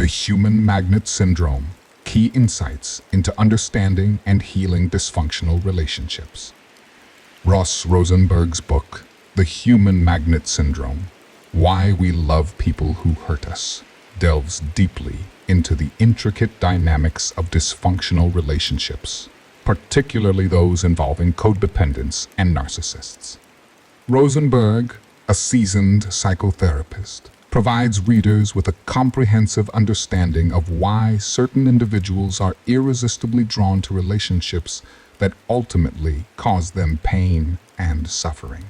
The Human Magnet Syndrome: Key Insights into Understanding and Healing Dysfunctional Relationships. Ross Rosenberg's book, The Human Magnet Syndrome: Why We Love People Who Hurt Us, delves deeply into the intricate dynamics of dysfunctional relationships, particularly those involving codependents and narcissists. Rosenberg, a seasoned psychotherapist, provides readers with a comprehensive understanding of why certain individuals are irresistibly drawn to relationships that ultimately cause them pain and suffering.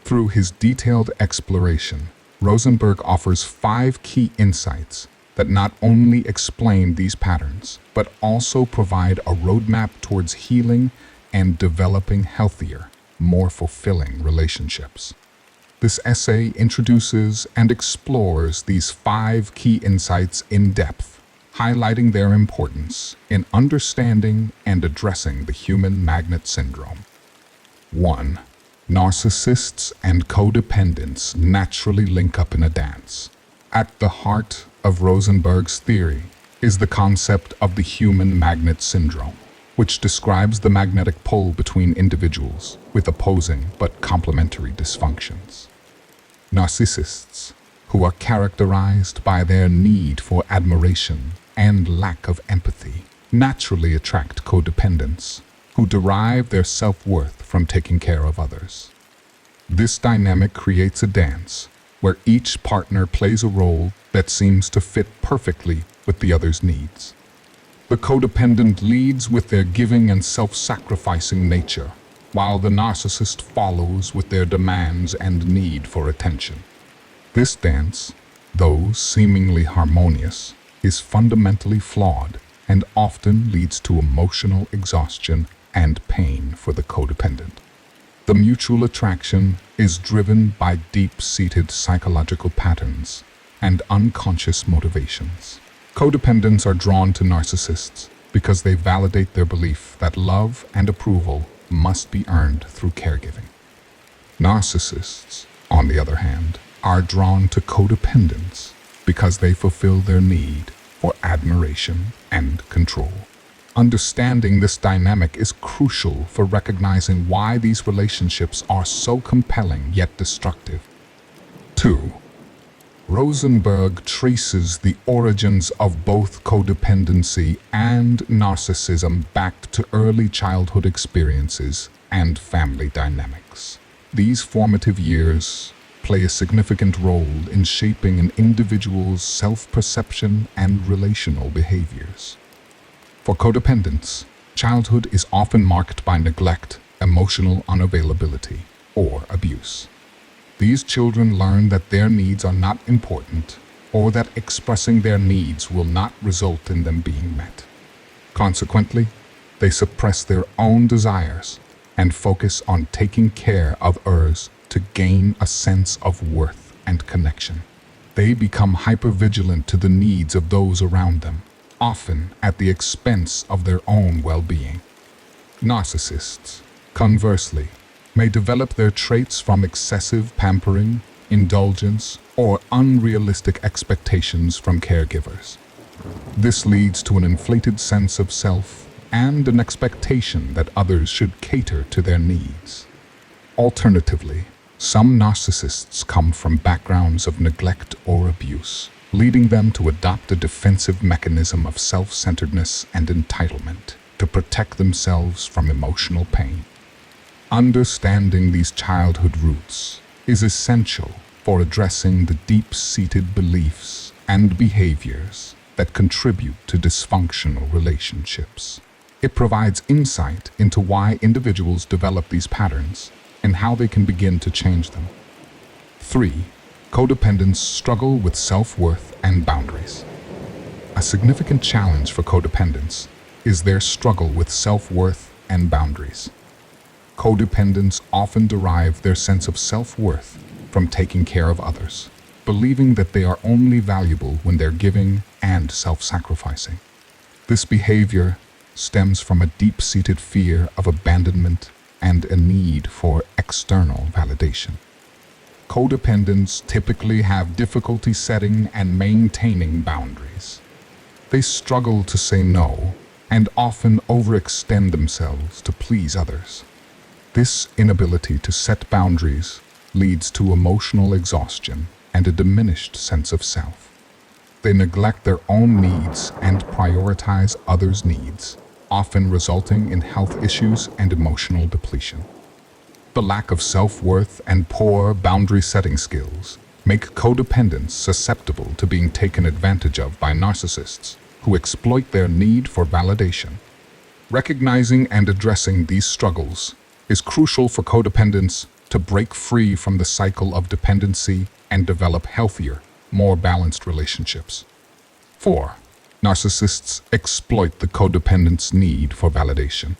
Through his detailed exploration, Rosenberg offers 5 key insights that not only explain these patterns, but also provide a roadmap towards healing and developing healthier, more fulfilling relationships. This essay introduces and explores these 5 key insights in depth, highlighting their importance in understanding and addressing the human magnet syndrome. 1. Narcissists and codependents naturally link up in a dance. At the heart of Rosenberg's theory is the concept of the human magnet syndrome, which describes the magnetic pull between individuals with opposing but complementary dysfunctions. Narcissists, who are characterized by their need for admiration and lack of empathy, naturally attract codependents, who derive their self-worth from taking care of others. This dynamic creates a dance where each partner plays a role that seems to fit perfectly with the other's needs. The codependent leads with their giving and self-sacrificing nature, while the narcissist follows with their demands and need for attention. This dance, though seemingly harmonious, is fundamentally flawed and often leads to emotional exhaustion and pain for the codependent. The mutual attraction is driven by deep-seated psychological patterns and unconscious motivations. Codependents are drawn to narcissists because they validate their belief that love and approval must be earned through caregiving. Narcissists, on the other hand, are drawn to codependents because they fulfill their need for admiration and control. Understanding this dynamic is crucial for recognizing why these relationships are so compelling yet destructive. 2. Rosenberg traces the origins of both codependency and narcissism back to early childhood experiences and family dynamics. These formative years play a significant role in shaping an individual's self-perception and relational behaviors. For codependents, childhood is often marked by neglect, emotional unavailability, or abuse. These children learn that their needs are not important, or that expressing their needs will not result in them being met. Consequently, they suppress their own desires and focus on taking care of others to gain a sense of worth and connection. They become hypervigilant to the needs of those around them, often at the expense of their own well-being. Narcissists, conversely, may develop their traits from excessive pampering, indulgence, or unrealistic expectations from caregivers. This leads to an inflated sense of self and an expectation that others should cater to their needs. Alternatively, some narcissists come from backgrounds of neglect or abuse, leading them to adopt a defensive mechanism of self-centeredness and entitlement to protect themselves from emotional pain. Understanding these childhood roots is essential for addressing the deep-seated beliefs and behaviors that contribute to dysfunctional relationships. It provides insight into why individuals develop these patterns and how they can begin to change them. 3. Codependents struggle with self-worth and boundaries. A significant challenge for codependents is their struggle with self-worth and boundaries. Codependents often derive their sense of self-worth from taking care of others, believing that they are only valuable when they're giving and self-sacrificing. This behavior stems from a deep-seated fear of abandonment and a need for external validation. Codependents typically have difficulty setting and maintaining boundaries. They struggle to say no and often overextend themselves to please others. This inability to set boundaries leads to emotional exhaustion and a diminished sense of self. They neglect their own needs and prioritize others' needs, often resulting in health issues and emotional depletion. The lack of self-worth and poor boundary-setting skills make codependents susceptible to being taken advantage of by narcissists who exploit their need for validation. Recognizing and addressing these struggles is crucial for codependents to break free from the cycle of dependency and develop healthier, more balanced relationships. 4. Narcissists exploit the codependent's need for validation.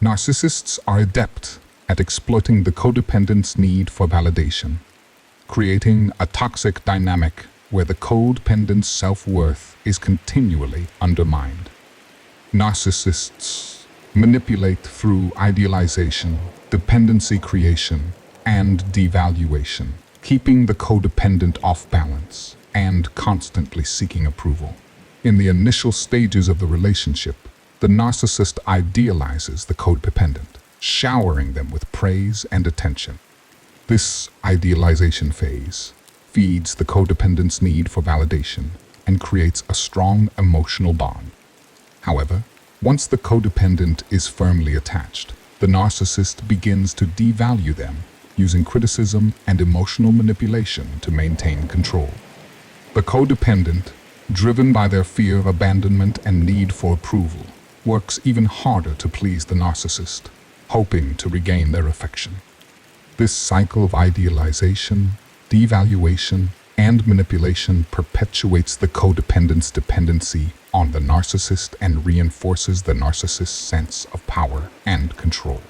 Narcissists are adept at exploiting the codependent's need for validation, creating a toxic dynamic where the codependent's self-worth is continually undermined. Narcissists manipulate through idealization, dependency creation, and devaluation, keeping the codependent off balance and constantly seeking approval. In the initial stages of the relationship, the narcissist idealizes the codependent, showering them with praise and attention. This idealization phase feeds the codependent's need for validation and creates a strong emotional bond. However, once the codependent is firmly attached, the narcissist begins to devalue them, using criticism and emotional manipulation to maintain control. The codependent, driven by their fear of abandonment and need for approval, works even harder to please the narcissist, hoping to regain their affection. This cycle of idealization, devaluation, and manipulation perpetuates the codependent's dependency on the narcissist and reinforces the narcissist's sense of power and control.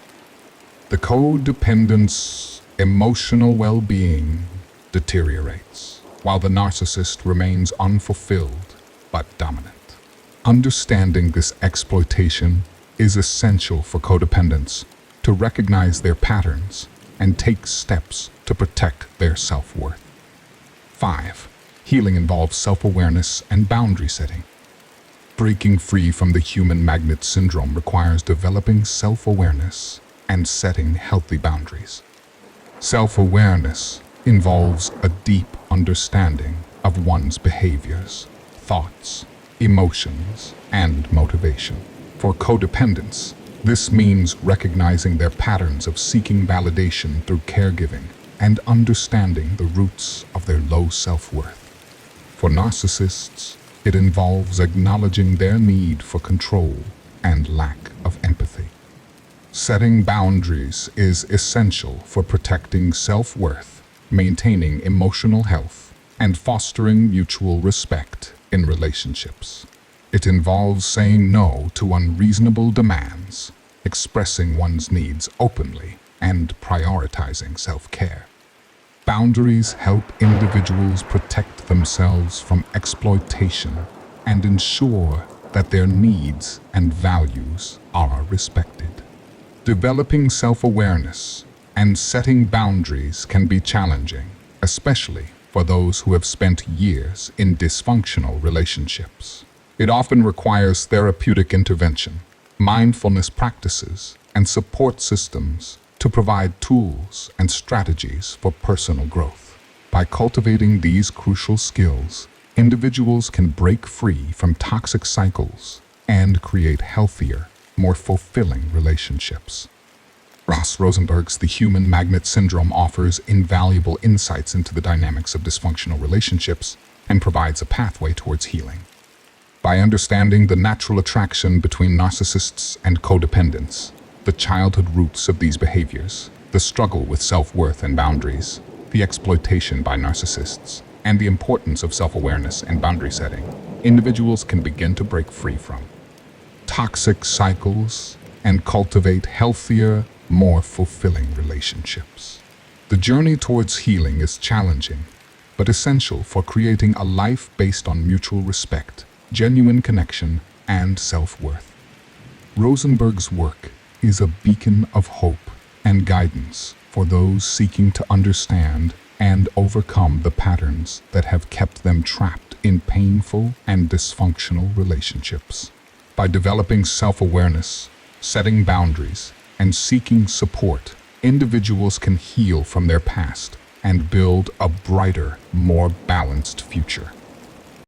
The codependent's emotional well-being deteriorates, while the narcissist remains unfulfilled but dominant. Understanding this exploitation is essential for codependents to recognize their patterns and take steps to protect their self-worth. 5. Healing involves self-awareness and boundary setting. Breaking free from the human magnet syndrome requires developing self-awareness and setting healthy boundaries. Self-awareness involves a deep understanding of one's behaviors, thoughts, emotions, and motivation. For codependents, this means recognizing their patterns of seeking validation through caregiving and understanding the roots of their low self-worth. For narcissists, it involves acknowledging their need for control and lack of empathy. Setting boundaries is essential for protecting self-worth, maintaining emotional health, and fostering mutual respect in relationships. It involves saying no to unreasonable demands, expressing one's needs openly, and prioritizing self-care. Boundaries help individuals protect themselves from exploitation and ensure that their needs and values are respected. Developing self-awareness and setting boundaries can be challenging, especially for those who have spent years in dysfunctional relationships. It often requires therapeutic intervention, mindfulness practices, and support systems to provide tools and strategies for personal growth. By cultivating these crucial skills, individuals can break free from toxic cycles and create healthier, more fulfilling relationships. Ross Rosenberg's The Human Magnet Syndrome offers invaluable insights into the dynamics of dysfunctional relationships and provides a pathway towards healing. By understanding the natural attraction between narcissists and codependents, the childhood roots of these behaviors, the struggle with self-worth and boundaries, the exploitation by narcissists, and the importance of self-awareness and boundary setting, individuals can begin to break free from toxic cycles and cultivate healthier, more fulfilling relationships. The journey towards healing is challenging, but essential for creating a life based on mutual respect, genuine connection, and self-worth. Rosenberg's work is a beacon of hope and guidance for those seeking to understand and overcome the patterns that have kept them trapped in painful and dysfunctional relationships. By developing self-awareness, setting boundaries, and seeking support, individuals can heal from their past and build a brighter, more balanced future.